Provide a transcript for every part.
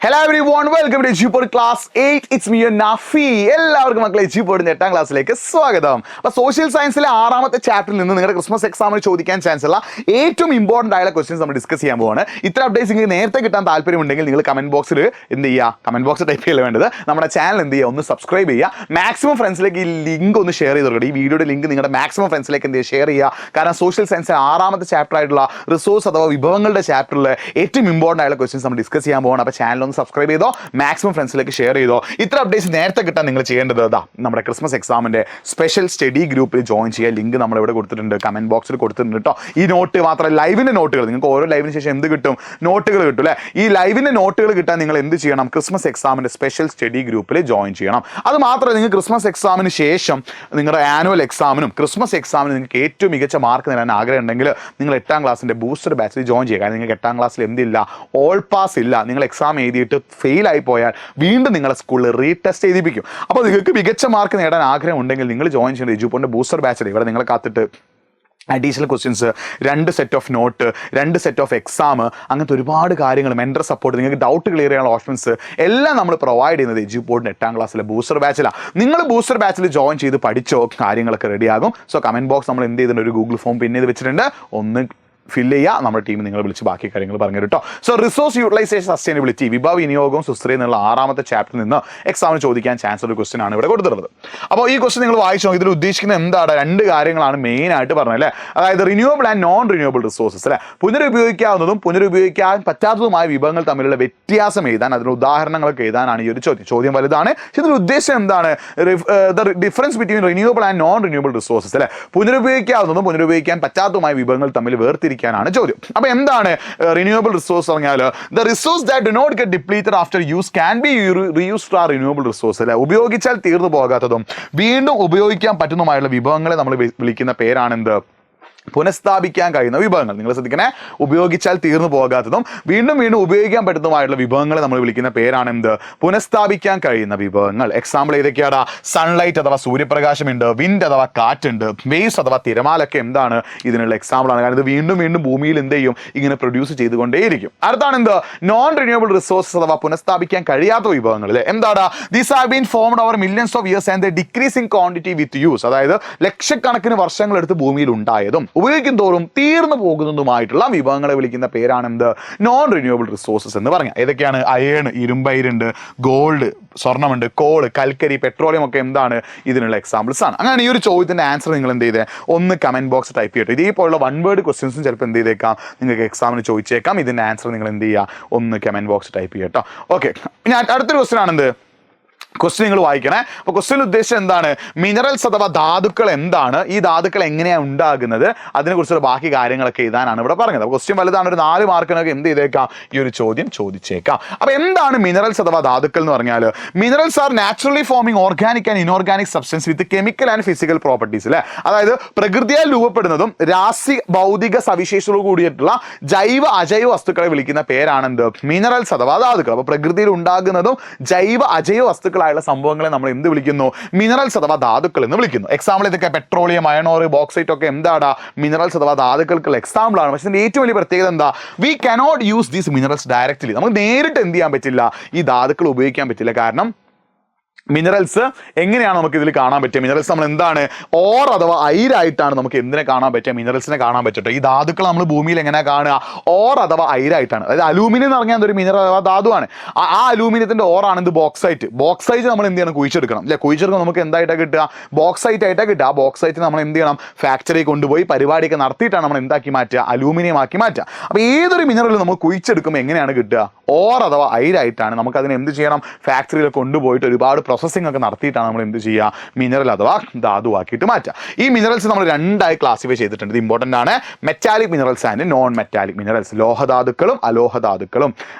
Hello everyone, welcome to G-Pod Class 8. It's me, Nafi. എല്ലാവർക്കും മക്കളെ G-Podന്റെ 8ാം ക്ലാസ്സിലേക്ക് സ്വാഗതം. അപ്പോൾ സോഷ്യൽ സയൻസിലെ 6ാമത്തെ ചാപ്റ്ററിൽ നിന്ന് നിങ്ങളുടെ ക്രിസ്മസ് എക്സാമിന് ചോദിക്കാൻ ചാൻസ് ഉള്ള ഏറ്റവും ഇമ്പോർട്ടൻ്റ് ആയുള്ള ക്വസ്റ്റ്യൻസ് നമ്മൾ ഡിസ്കസ് ചെയ്യാൻ പോവാണ്. ഇത്ര അപ്ഡേറ്റ്സ് നിങ്ങൾക്ക് നേരത്തെ കിട്ടാൻ താല്പര്യമുണ്ടെങ്കിൽ നിങ്ങൾ കമന്റ് ബോക്സിൽ എന്ത് ചെയ്യുക, കമന്റ് ബോക്സ് ടൈപ്പ് ചെയ്യല വേണ്ടത്. നമ്മുടെ ചാനൽ എന്ത് ചെയ്യുക, ഒന്ന് സബ്സ്ക്രൈബ് ചെയ്യുക. മാക്സിമം ഫ്രണ്ട്സിലേക്ക് ഈ ലിങ്ക് ഒന്ന് ഷെയർ ചെയ്ത് കൊടുക്കുക. ഈ വീഡിയോയുടെ ലിങ്ക് നിങ്ങളുടെ മാക്സിമം ഫ്രണ്ട്സിലേക്ക് എന്ത് ചെയ്യുക, ഷെയർ ചെയ്യുക. കാരണം സോഷ്യൽ സയൻസിലെ 6ാമത്തെ ചാപ്റ്റർ ആയിട്ടുള്ള റിസോഴ്സ് അഥവാ വിഭവങ്ങളുടെ ചാപ്റ്ററിൽ ഏറ്റവും ഇമ്പോർട്ടൻ്റ് ആയുള്ള ക്വസ്റ്റ്യൻസ് നമ്മൾ ഡിസ്കസ് ചെയ്യാൻ പോകണം. അപ്പോൾ ചാനൽ ഒന്ന് സബ്സ്ക്രൈബ് ചെയ്തോ, മാക്സിമം ഫ്രണ്ട്സിലേക്ക് ഷെയർ ചെയ്തോ. ഇത്ര അപ്ഡേറ്റ്സ് നേരത്തെ കിട്ടാൻ നിങ്ങൾ ചെയ്യേണ്ടത് നമ്മുടെ ക്രിസ്മസ് എക്സാമിന്റെ സ്പെഷ്യൽ സ്റ്റഡി ഗ്രൂപ്പിൽ ജോയിൻ ചെയ്യുക. ലിങ്ക് നമ്മൾ ഇവിടെ കൊടുത്തിട്ടുണ്ട്, കമന്റ് ബോക്സിൽ കൊടുത്തിട്ടുണ്ട് കേട്ടോ. ഈ നോട്ട് മാത്രമല്ല, ലൈവിന്റെ നോട്ടുകൾ നിങ്ങൾക്ക് ഓരോ ലൈവിന് ശേഷം എന്ത് കിട്ടും, നോട്ടുകൾ കിട്ടും അല്ലേ. ഈ ലൈവിന്റെ നോട്ടുകൾ കിട്ടാൻ നിങ്ങൾ എന്ത് ചെയ്യണം, ക്രിസ്മസ് എക്സാമിന്റെ സ്പെഷ്യൽ സ്റ്റഡി ഗ്രൂപ്പിൽ ജോയിൻ ചെയ്യണം. അത് മാത്രമല്ല, നിങ്ങൾ ക്രിസ്മസ് എക്സാമിന് ശേഷം നിങ്ങളുടെ ആനുവൽ എക്സാമിനും ക്രിസ്മസ് എക്സാമിനും നിങ്ങൾക്ക് ഏറ്റവും മികച്ച മാർക്ക് നേടാൻ ആഗ്രഹം ഉണ്ടെങ്കിൽ നിങ്ങൾ 8ാം ക്ലാസ്സിന്റെ ബൂസ്റ്റർ ബാച്ചിൽ ജോയിൻ ചെയ്യുക. കാരണം നിങ്ങൾക്ക് 8ാം ക്ലാസ്സിൽ എന്തില്ല, ഓൾ പാസ് ഇല്ല. നിങ്ങൾ എക്സാം എഴുതിയിട്ട് ഫെയിൽ ആയി പോയാൽ വീണ്ടും നിങ്ങളെ സ്കൂളിൽ റീടെസ്റ്റ് ചെയ്തിപ്പിക്കും. അപ്പോൾ നിങ്ങൾക്ക് മികച്ച മാർക്ക് നേടാൻ ആഗ്രഹം ഉണ്ടെങ്കിൽ നിങ്ങൾ ജോയിൻ ചെയ്യേണ്ടത് G-Podന്റെ ബൂസ്റ്റർ ബാച്ചിൽ. ഇവിടെ നിങ്ങളെ കാത്തിട്ട് additional questions, 2 set of note, 2 set of exam, അങ്ങനത്തെ ഒരുപാട് കാര്യങ്ങൾ, മെൻറ്റർ സപ്പോർട്ട്, നിങ്ങൾക്ക് ഡൗട്ട് ക്ലിയർ ചെയ്യാനുള്ള ഓപ്ഷൻസ് എല്ലാം നമ്മൾ പ്രൊവൈഡ് ചെയ്യുന്നത് G-Podന്റെ 8ാം ക്ലാസ്സിലെ ബൂസ്റ്റർ ബാച്ചിലാണ്. നിങ്ങൾ ബൂസ്റ്റർ ബാച്ചിൽ ജോയിൻ ചെയ്ത് പഠിച്ചോ, കാര്യങ്ങളൊക്കെ റെഡിയാകും. സോ കമന്റ് ബോക്സ് നമ്മൾ എന്ത് ചെയ്തിട്ടുണ്ട്, ഒരു ഗൂഗിൾ ഫോം പിൻ ചെയ്ത് വെച്ചിട്ടുണ്ട്, ഒന്ന് ഫില്ല് ചെയ്യുക. നമ്മുടെ ടീം നിങ്ങൾ വിളിച്ച് ബാക്കി കാര്യങ്ങൾ പറഞ്ഞു കേട്ടോ. സോ റിസോഴ്സ് യൂട്ടിലൈസേഷൻ സസ്റ്റൈനബിലിറ്റി, വിഭവ വിനിയോഗവും സുസ്ഥിരയും എന്നുള്ള 6ാമത്തെ ചാപ്റ്ററിൽ നിന്ന് എക്സാമിന് ചോദിക്കാൻ ചാൻസ് ഒരു ക്വസ്റ്റ്യൻ ആണ് ഇവിടെ കൊടുത്തിട്ടുള്ളത്. അപ്പോൾ ഈ ക്വസ്റ്റ്യൻ നിങ്ങൾ വായിച്ചോ. ഇതിൽ ഉദ്ദേശിക്കുന്നത് എന്താണ്, 2 കാര്യങ്ങളാണ് മെയിൻ ആയിട്ട് പറഞ്ഞത് അല്ലേ. അതായത് renewable and non renewable resources അല്ലേ. പുനരുപയോഗിക്കാവുന്നതും പുനരുപയോഗിക്കാൻ പറ്റാത്തതുമായ വിഭവങ്ങൾ തമ്മിലുള്ള വ്യത്യാസം എഴുതാൻ, അതിന് ഉദാഹരണങ്ങളൊക്കെ എഴുതാനാണ് ഈ ഒരു ചോദ്യം വലുതാണ്. പക്ഷേ ഇതിൽ ഉദ്ദേശം എന്താണ്, the difference between renewable and non renewable resources അല്ലേ. പുനരുപയോഗിക്കാവുന്നതും പുനരുപയോഗിക്കാൻ പറ്റാത്തതുമായ വിഭവങ്ങൾ തമ്മിൽ വേർതിരിക്കാനാണ് ചോദ്യം. അപ്പൊ എന്താണ് റിന്യൂവബിൾ റിസോഴ്സ് പറഞ്ഞാൽ, the resource that do not get depleted after use can be reused are renewable resource അല്ലെ. ഉപയോഗിച്ചാൽ തീർന്നു പോകാത്തതും വീണ്ടും ഉപയോഗിക്കാൻ പറ്റുന്നതുമായുള്ള വിഭവങ്ങളെ നമ്മൾ വിളിക്കുന്ന പേരാണെന്ത്, പുനഃസ്ഥാപിക്കാൻ കഴിയുന്ന വിഭവങ്ങൾ. നിങ്ങൾ ശ്രദ്ധിക്കണേ, ഉപയോഗിച്ചാൽ തീർന്നു പോകാത്തതും വീണ്ടും വീണ്ടും ഉപയോഗിക്കാൻ പറ്റുന്നതുമായിട്ടുള്ള വിഭവങ്ങളെ നമ്മൾ വിളിക്കുന്ന പേരാണെന്ത്, പുനഃസ്ഥാപിക്കാൻ കഴിയുന്ന വിഭവങ്ങൾ. എക്സാമ്പിൾ ഏതൊക്കെയാണ്, സൺലൈറ്റ് അഥവാ സൂര്യപ്രകാശമുണ്ട്, വിൻഡ് അഥവാ കാറ്റുണ്ട്, വേവ്സ് അഥവാ തിരമാലൊക്കെ എന്താണ് ഇതിനുള്ള എക്സാമ്പിൾ ആണ്. കാരണം ഇത് വീണ്ടും വീണ്ടും ഭൂമിയിൽ എന്ത് ചെയ്യും, ഇങ്ങനെ പ്രൊഡ്യൂസ് ചെയ്തുകൊണ്ടേയിരിക്കും. അടുത്താണ് എന്ത്, നോൺ റിന്യൂവബിൾ റിസോഴ്സസ് അഥവാ പുനഃസ്ഥാപിക്കാൻ കഴിയാത്ത വിഭവങ്ങൾ അല്ലേ. എന്താണ്, these have been formed over millions of years and they decrease in quantity with use. അതായത് ലക്ഷക്കണക്കിന് വർഷങ്ങളെടുത്ത് ഭൂമിയിൽ ഉണ്ടായതും ഉപയോഗിക്കും തോറും തീർന്നു പോകുന്നതുമായിട്ടുള്ള വിഭവങ്ങളെ വിളിക്കുന്ന പേരാണെന്ത്, നോൺ റിന്യൂവബിൾ റിസോഴ്സസ് എന്ന് പറഞ്ഞാൽ. ഏതൊക്കെയാണ്, അയേൺ, ഇരുമ്പയിരുണ്ട്, ഗോൾഡ്, സ്വർണ്ണമുണ്ട്, കോൾ, കൽക്കരി, പെട്രോളിയം ഒക്കെ എന്താണ് ഇതിനുള്ള എക്സാമ്പിൾസ് ആണ്. അങ്ങനെ ഈ ഒരു ചോദ്യത്തിന്റെ ആൻസർ നിങ്ങൾ എന്ത് ചെയ്തേ, ഒന്ന് കമന്റ് ബോക്സ് ടൈപ്പ് ചെയ്യട്ടെ. ഇതേപോലുള്ള 1 വേർഡ് ക്വസ്റ്റ്യൻസും ചിലപ്പോൾ എന്ത് ചെയ്തേക്കാം, നിങ്ങൾക്ക് എക്സാമിന് ചോദിച്ചേക്കാം. ഇതിന്റെ ആൻസർ നിങ്ങൾ എന്ത് ചെയ്യുക, ഒന്ന് കമന്റ് ബോക്സ് ടൈപ്പ് ചെയ്യട്ടോ. ഓക്കെ, ഇനി അടുത്തൊരു ക്വസ്റ്റ്യൻ ആണെന്ത്, ക്വസ്റ്റ്യൻ നിങ്ങൾ വായിക്കണേ. അപ്പോൾ ക്വസ്റ്റ്യൻ ഉദ്ദേശം എന്താണ്, മിനറൽസ് അഥവാ ധാതുക്കൾ എന്താണ്, ഈ ധാതുക്കൾ എങ്ങനെയാണ് ഉണ്ടാകുന്നത്, അതിനെക്കുറിച്ചുള്ള ബാക്കി കാര്യങ്ങളൊക്കെ എഴുതാനാണ് ഇവിടെ പറഞ്ഞത്. അപ്പോൾ ക്വസ്റ്റ്യൻ വലുതാണ്, ഒരു 4 മാർക്കിനൊക്കെ എന്ത് ചെയ്തേക്കാം, ഈ ഒരു ചോദ്യം ചോദിച്ചേക്കാം. അപ്പോൾ എന്താണ് മിനറൽസ് അഥവാ ധാതുക്കൾ എന്ന് പറഞ്ഞാൽ, minerals are naturally forming organic and inorganic substance with chemical and physical properties അല്ലേ. അതായത് പ്രകൃതിയാൽ രൂപപ്പെടുന്നതും ഭൗതിക സവിശേഷതയോട് കൂടിയിട്ടുള്ള ജൈവ അജൈവ വസ്തുക്കളെ വിളിക്കുന്ന പേരാണെന്ത്, മിനറൽസ് അഥവാ ധാതുക്കൾ. അപ്പോൾ പ്രകൃതിയിൽ ഉണ്ടാകുന്നതും ജൈവ അജൈവ വസ്തുക്കളായുള്ള സംഭവങ്ങളെ നമ്മൾ എന്ത് വിളിക്കുന്നു, മിനറൽസ് അഥവാ ധാതുക്കൾ എന്ന് വിളിക്കുന്നു. എക്സാമ്പിൾ ഇതൊക്കെ പെട്രോളിയം, അയൺ ഓർ, ബോക്സൈറ്റ് ഒക്കെ എന്താണ്, മിനറൽസ് അഥവാ ധാതുക്കൾക്കുള്ള എക്സാമ്പിൾ ആണ്. പക്ഷേ ഇതിന്റെ ഏറ്റവും വലിയ പ്രത്യേകത എന്താ, we cannot use these minerals directly. നമുക്ക് നേരിട്ട് എന്ത് ചെയ്യാൻ പറ്റില്ല, ഈ ധാതുക്കൾ ഉപയോഗിക്കാൻ പറ്റില്ല. കാരണം മിനറൽസ് എങ്ങനെയാണ് നമുക്ക് ഇതിൽ കാണാൻ പറ്റുക, മിനറൽസ് നമ്മൾ എന്താണ്, ഓർ അഥവാ അയിരായിട്ടാണ് നമുക്ക് എന്തിനെ കാണാൻ പറ്റുക, മിനറൽസിനെ കാണാൻ പറ്റട്ടെ. ഈ ധാതുക്കൾ നമ്മൾ ഭൂമിയിൽ എങ്ങനെയാണ് കാണുക, ഓർ അഥവാ അയിരായിട്ടാണ്. അതായത് അലൂമിനിയം എന്ന് പറഞ്ഞാൽ ഒരു മിനറൽ അഥവാ ധാതുവാണ്. ആ അലൂമിനിയത്തിന്റെ ഓറാണ് ഇത് ബോക്സൈറ്റ്. ബോക്സൈറ്റ് നമ്മൾ എന്ത് ചെയ്യണം, കുഴിച്ചെടുക്കണം അല്ലെ. കുഴിച്ചെടുക്കുമ്പോൾ നമുക്ക് എന്തായിട്ടാണ് കിട്ടുക, ബോക്സൈറ്റ് ആയിട്ടാണ് കിട്ടുക. ആ ബോക്സൈറ്റ് നമ്മൾ എന്ത് ചെയ്യണം, ഫാക്ടറി കൊണ്ടുപോയി പരിപാടിയൊക്കെ നടത്തിയിട്ടാണ് നമ്മൾ എന്താക്കി മാറ്റുക, അലൂമിനിയം ആക്കി മാറ്റുക. അപ്പോൾ ഏതൊരു മിനറലും നമ്മൾ കുഴിച്ചെടുക്കുമ്പോൾ എങ്ങനെയാണ് കിട്ടുക, ഓർ അഥവാ അയിരായിട്ടാണ്. നമുക്ക് അതിനെ എന്ത് ചെയ്യണം, ഫാക്ടറിയിൽ കൊണ്ടുപോയിട്ട് ഒരുപാട് പ്രോസസ്സിംഗ് ഒക്കെ നടത്തിയിട്ടാണ് നമ്മൾ എന്ത് ചെയ്യുക, മിനറൽ അഥവാ ധാതുവാക്കിയിട്ട് മാറ്റുക. ഈ മിനറൽസ് നമ്മൾ 2ആയി ക്ലാസിഫൈ ചെയ്തിട്ടുണ്ട്. ഇത് ഇമ്പോർട്ടൻ്റ് ആണ്, metallic minerals and non metallic minerals. ലോഹധാതുക്കളും അലോഹധാതുക്കളും.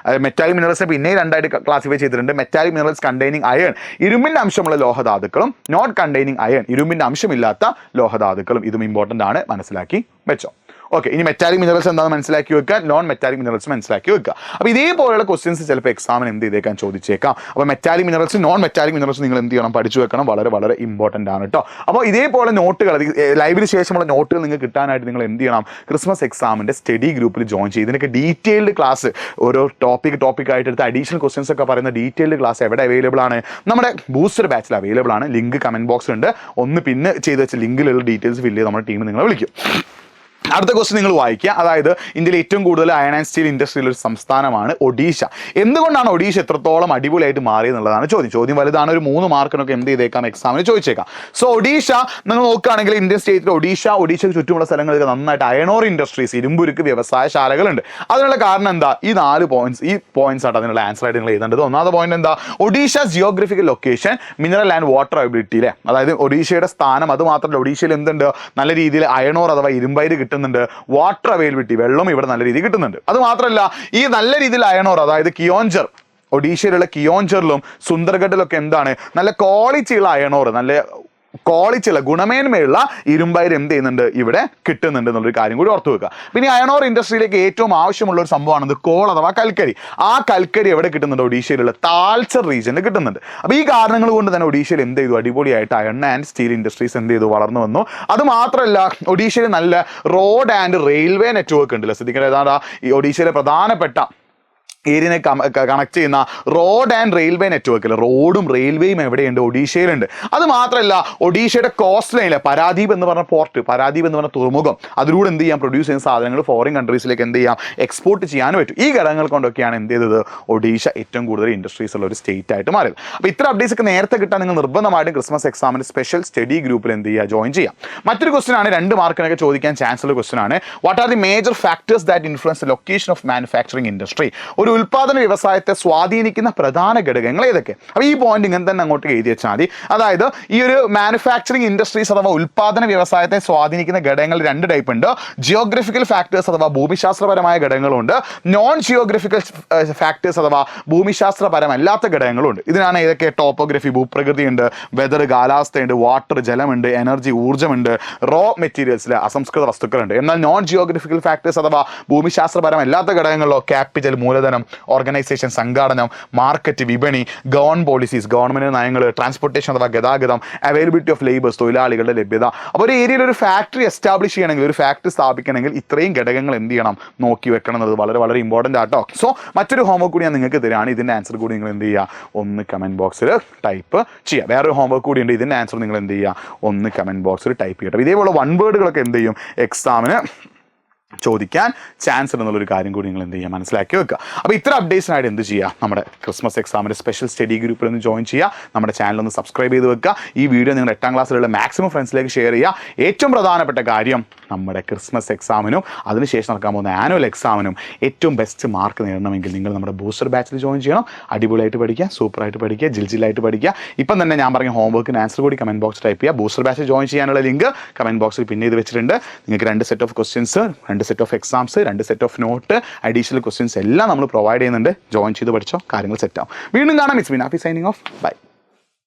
മെറ്റാലിക് മിനറൽസിനെ പിന്നെ 2ആയിട്ട് ക്ലാസിഫൈ ചെയ്തിട്ടുണ്ട്. മെറ്റാലിക് മിനറൽസ് കണ്ടെയ്നിങ് അയൺ, ഇരുമ്പിന്റെ അംശമുള്ള ലോഹധാതുക്കളും, നോട്ട് കണ്ടെയ്നിങ് അയൺ, ഇരുമ്പിന്റെ അംശമില്ലാത്ത ലോഹധാതുക്കളും. ഇതും ഇമ്പോർട്ടൻ്റ് ആണ്, മനസ്സിലാക്കി വെച്ചോ. ഓക്കെ, ഇനി മെറ്റാലിക് മിനറൽസ് എന്താണെന്ന് മനസ്സിലാക്കി വെക്കുക, നോൺ മെറ്റാലിക് മിനറൽസ് മനസ്സിലാക്കി വെക്കുക. അപ്പോൾ ഇതേപോലെയുള്ള ക്വസ്റ്റ്യൻസ് ചിലപ്പോൾ എക്സാമിന് എന്ത് ചെയ്തേക്കാൻ ചോദിച്ചേക്കാം. അപ്പോൾ metallic minerals non metallic minerals നിങ്ങൾ എന്ത് ചെയ്യണം, പഠിച്ചു വെക്കണം. വളരെ വളരെ ഇമ്പോർട്ടൻ്റ് ആണ് കേട്ടോ. അപ്പോൾ ഇതേപോലെ നോട്ടുകൾ, ലൈവിന് ശേഷമുള്ള നോട്ടുകൾ നിങ്ങൾക്ക് കിട്ടാനായിട്ട് നിങ്ങൾ എന്ത് ചെയ്യണം, ക്രിസ്മസ് എക്സാമിൻ്റെ സ്റ്റഡി ഗ്രൂപ്പിൽ ജോയിൻ ചെയ്ത് ഇതിനൊക്കെ ഡീറ്റെയിൽഡ് ക്ലാസ്, ഓരോ ടോപ്പിക്കായിട്ട് എടുത്ത് അഡീഷണൽ ക്വസ്റ്റ്യൻസ് ഒക്കെ പറയുന്ന ഡീറ്റെയിൽഡ് ക്ലാസ് എവിടെ അവൈലബിൾ ആണ്, നമ്മുടെ ബൂസ്റ്റർ ബാച്ചിൽ അവൈലബിൾ ആണ്. ലിങ്ക് കമൻറ്റ് ബോക്സിൽ ഉണ്ട്. ഒന്ന് പിന്നെ ചെയ്ത് വെച്ച ലിങ്കിലുള്ള ഡീറ്റെയിൽസ് ഫില്ല് ചെയ്ത് നമ്മുടെ ടീം നിങ്ങളെ വിളിക്കും. അടുത്ത ക്വസ്റ്റ്യൻ നിങ്ങൾ വായിക്കുക. അതായത് ഇന്ത്യയിൽ ഏറ്റവും കൂടുതൽ അയൺ ആൻഡ് സ്റ്റീൽ ഇൻഡസ്ട്രിയിൽ ഒരു സംസ്ഥാനമാണ് ഒഡീഷ. എന്തുകൊണ്ടാണ് ഒഡീഷ എത്രത്തോളം അടിപൊളിയായിട്ട് മാറിയെന്നുള്ളതാണ് ചോദ്യം വലുതാണ്. ഒരു 3 മാർക്കിനൊക്കെ എന്ത് ചെയ്തേക്കാം, എക്സാമിന് ചോദിച്ചേക്കാം. സോ ഒഡീഷ നിങ്ങൾ നോക്കുകയാണെങ്കിൽ ഇന്ത്യൻ സ്റ്റേറ്റിൽ ഒഡീഷയ്ക്ക് ചുറ്റുമുള്ള സ്ഥലങ്ങളിൽ നന്നായിട്ട് അയണോർ ഇൻഡസ്ട്രീസ്, ഇരുമ്പുരുക്ക് വ്യവസായശാലകളുണ്ട്. അതിനുള്ള കാരണം എന്താ, ഈ 4 പോയിന്റ്സ് ആയിട്ട് അതിനുള്ള ആൻസർ ആയിട്ട് നിങ്ങൾ എഴുതേണ്ടത്. ഒന്നാമത്തെ പോയിന്റ് എന്താ, Odisha geographical location, mineral and water availability അല്ലേ. അതായത് ഒഡീഷയുടെ സ്ഥാനം, അത് മാത്രമല്ല ഒഡീഷയിൽ എന്തുണ്ട്, നല്ല രീതിയിൽ അയണോർ അഥവാ ഇരുമ്പയിര് കിട്ടുന്നുണ്ട്. വാട്ടർ അവൈലബിലിറ്റി, വെള്ളം ഇവിടെ നല്ല രീതിയിൽ കിട്ടുന്നുണ്ട്. അത് മാത്രമല്ല ഈ നല്ല രീതിയിൽ അയണോർ, അതായത് കിയോഞ്ചർ, ഒഡീഷയിലുള്ള കിയോഞ്ചറിലും സുന്ദർഗഡിലൊക്കെ എന്താണ്, നല്ല ക്വാളിറ്റിയുള്ള അയണോർ, നല്ല ക്വാളിറ്റിയുള്ള ഗുണമേന്മയുള്ള ഇരുമ്പയിര് എന്ത് ചെയ്യുന്നുണ്ട്, ഇവിടെ കിട്ടുന്നുണ്ട് എന്നുള്ളൊരു കാര്യം കൂടി ഓർത്ത് വെക്കുക. പിന്നെ അയണോർ ഇൻഡസ്ട്രിയിലേക്ക് ഏറ്റവും ആവശ്യമുള്ള ഒരു സംഭവമാണ് കോൾ അഥവാ കൽക്കരി. ആ കൽക്കരി എവിടെ കിട്ടുന്നുണ്ട്, ഒഡീഷയിലുള്ള താൽച്ചർ റീജിയനിൽ കിട്ടുന്നുണ്ട്. അപ്പോൾ ഈ കാരണങ്ങൾ കൊണ്ട് തന്നെ ഒഡീഷയിൽ എന്ത് ചെയ്തു, അടിപൊളിയായിട്ട് അയൺ ആൻഡ് സ്റ്റീൽ ഇൻഡസ്ട്രീസ് എന്ത് ചെയ്തു, വളർന്നു വന്നു. അത് മാത്രമല്ല ഒഡീഷയിൽ നല്ല റോഡ് ആൻഡ് റെയിൽവേ നെറ്റ്വർക്ക് ഉണ്ടല്ലോ. ശ്രദ്ധിക്കേണ്ടത് ഏതാണ്, ഈ ഒഡീഷയിലെ പ്രധാനപ്പെട്ട ഏരിയനെ കണക്ട് ചെയ്യുന്ന റോഡ് ആൻഡ് റെയിൽവേ നെറ്റ്വർക്കിൽ റോഡും റെയിൽവേയും എവിടെയുണ്ട്, ഒഡീഷയിലുണ്ട്. അത് മാത്രമല്ല ഒഡീഷയുടെ കോസ്റ്റ് ലൈനിലെ പരാദീപ് എന്ന് പറഞ്ഞ പോർട്ട്, പരാദീപ് എന്ന് പറഞ്ഞ തുറമുഖം, അതിലൂടെ എന്ത് ചെയ്യാം, പ്രൊഡ്യൂസ് ചെയ്യുന്ന സാധനങ്ങൾ ഫോറിൻ കൺട്രീസിലേക്ക് എന്ത് ചെയ്യാം, എക്സ്പോർട്ട് ചെയ്യാൻ പറ്റും. ഈ ഘടകങ്ങൾ കൊണ്ടൊക്കെയാണ് എന്ത് ചെയ്തത്, ഒഡീഷ ഏറ്റവും കൂടുതൽ ഇൻഡസ്ട്രീസ് ഉള്ള ഒരു സ്റ്റേറ്റ് ആയിട്ട് മാറിയത്. അപ്പോൾ ഇത്ര അപ്ഡേറ്റ്സ് ഒക്കെ നേരത്തെ കിട്ടാൻ നിങ്ങൾ നിർബന്ധമായിട്ടും ക്രിസ്മസ് എക്സാമിന് സ്പെഷ്യൽ സ്റ്റഡി ഗ്രൂപ്പിൽ എന്ത് ചെയ്യുക, ജോയിൻ ചെയ്യാം. മറ്റൊരു ക്വസ്റ്റൻ ആണ്, 2 മാർക്കിനൊക്കെ ചോദിക്കാൻ ചാൻസ് ഉള്ള ക്വസ്റ്റൻ ആണ്. What are the major factors that influence location of manufacturing industry? ഒരു ഉൽപ്പാദന വ്യവസായത്തെ സ്വാധീനിക്കുന്ന പ്രധാന ഘടകങ്ങൾ ഏതൊക്കെ? അപ്പോൾ ഈ പോയിന്റ് ഇങ്ങനെ തന്നെ അങ്ങോട്ട് എഴുതി വെച്ചാൽ മതി. അതായത് ഈ ഒരു മാനുഫാക്ചറിംഗ് ഇൻഡസ്ട്രീസ് അഥവാ ഉൽപ്പാദന വ്യവസായത്തെ സ്വാധീനിക്കുന്ന ഘടകങ്ങൾ 2 ടൈപ്പ് ഉണ്ട്. ജിയോഗ്രഫിക്കൽ ഫാക്ടേഴ്സ് അഥവാ ഭൂമിശാസ്ത്രപരമായ ഘടകങ്ങളുണ്ട്. നോൺ ജിയോഗ്രഫിക്കൽ ഫാക്ടേഴ്സ് അഥവാ ഭൂമിശാസ്ത്രപരമല്ലാത്ത ഘടകങ്ങളുണ്ട്. ഇതിനാണ് ഏതൊക്കെ, ടോപ്പോഗ്രഫി ഭൂപ്രകൃതി ഉണ്ട്, വെതർ കാലാവസ്ഥയുണ്ട്, വാട്ടർ ജലമുണ്ട്, എനർജി ഊർജ്ജമുണ്ട്, റോ മെറ്റീരിയൽസിലെ അസംസ്കൃത വസ്തുക്കളുണ്ട്. എന്നാൽ നോൺ ജിയോഗ്രഫിക്കൽ ഫാക്ടേഴ്സ് അഥവാ ഭൂമിശാസ്ത്രപരമല്ലാത്ത ഘടകങ്ങളിലോ ക്യാപിറ്റൽ മൂലധനം, ഓർഗനൈസേഷൻ സംഘാടനം, മാർക്കറ്റ് വിപണി, പോളിസീസ് ഗവൺമെന്റ് നയങ്ങൾ, ട്രാൻസ്പോർട്ടേഷൻ അഥവാ ഗതാഗതം, അവൈലബിലിറ്റി ഓഫ് ലേബേഴ്സ് തൊഴിലാളികളുടെ ലഭ്യത. അപ്പോൾ ഒരു ഏരിയയിൽ ഒരു ഫാക്ടറി എസ്റ്റാബ്ലിഷ് ചെയ്യണമെങ്കിൽ, ഒരു ഫാക്ടറി സ്ഥാപിക്കണമെങ്കിൽ ഇത്രയും ഘടകങ്ങൾ എന്ത് ചെയ്യണം, നോക്കി വെക്കണം എന്നുള്ളത് വളരെ വളരെ ഇമ്പോർട്ടൻ്റ് ആട്ടോ. സോ മറ്റൊരു ഹോംവർക്ക് കൂടി ഞാൻ നിങ്ങൾക്ക് തരാണ്. ഇതിൻ്റെ ആൻസർ കൂടി നിങ്ങൾ എന്ത് ചെയ്യുക, ഒന്ന് കമൻറ്റ് ബോക്സിൽ ടൈപ്പ് ചെയ്യുക. വേറൊരു ഹോംവർക്ക് കൂടി ഉണ്ട്, ഇതിൻ്റെ ആൻസർ നിങ്ങൾ എന്ത് ചെയ്യുക, ഒന്ന് കമൻറ്റ് ബോക്സിൽ ടൈപ്പ് ചെയ്യട്ടെ. ഇതേപോലെ 1 വേർഡുകളൊക്കെ എന്ത് ചെയ്യും, എക്സാമിന് ചോദിക്കാൻ ചാൻസ് ഉണ്ടെന്നുള്ളൊരു കാര്യം കൂടി നിങ്ങൾ എന്ത് ചെയ്യുക, മനസ്സിലാക്കി വെക്കുക. അപ്പോൾ ഇത്ര അപ്ഡേറ്റ്സിനായിട്ട് എന്ത് ചെയ്യുക, നമ്മുടെ ക്രിസ്മസ് എക്സാമിൻ്റെ സ്പെഷ്യൽ സ്റ്റഡി ഗ്രൂപ്പിൽ ഒന്ന് ജോയിൻ ചെയ്യുക. നമ്മുടെ ചാനൽ ഒന്ന് സബ്സ്ക്രൈബ് ചെയ്ത് വെക്കുക. ഈ വീഡിയോ നിങ്ങളുടെ 8ാം ക്ലാസ്സിലുള്ള മാക്സിമം ഫ്രണ്ട്സിലേക്ക് ഷെയർ ചെയ്യുക. ഏറ്റവും പ്രധാനപ്പെട്ട കാര്യം, നമ്മുടെ ക്രിസ്മസ് എക്സാമിനും അതിനുശേഷം നടക്കാൻ പോകുന്ന ആനുവൽ എക്സാമിനും ഏറ്റവും ബെസ്റ്റ് മാർക്ക് നേടണമെങ്കിൽ നിങ്ങൾ നമ്മുടെ ബൂസ്റ്റർ ബാച്ചിൽ ജോയിൻ ചെയ്യണം. അടിപൊളിയായിട്ട് പഠിക്കുക, സൂപ്പറായിട്ട് പഠിക്കുക, ജിൽജിലായിട്ട് പഠിക്കുക. ഇപ്പം തന്നെ ഞാൻ പറഞ്ഞ ഹോംവർക്കിന് ആൻസർ കൂടി കമൻറ്റ് ബോക്സ് ടൈപ്പ് ചെയ്യുക. ബൂസ്റ്റർ ബാച്ചിൽ ജോയിൻ ചെയ്യാനുള്ള ലിങ്ക് കമൻറ്റ് ബോക്സിൽ പിന്നെ ചെയ്ത് വെച്ചിട്ടുണ്ട്. നിങ്ങൾക്ക് 2 set of questions, 2 set of exams, 2 set of note, additional questions എല്ലാം നമ്മൾ പ്രൊവൈഡ് ചെയ്യുന്നുണ്ട്. ജോയിൻ ചെയ്ത് പഠിച്ചോ, കാര്യങ്ങൾ സെറ്റ് ആവും. വീണ്ടും കാണാം. It's me Nafi signing off. By.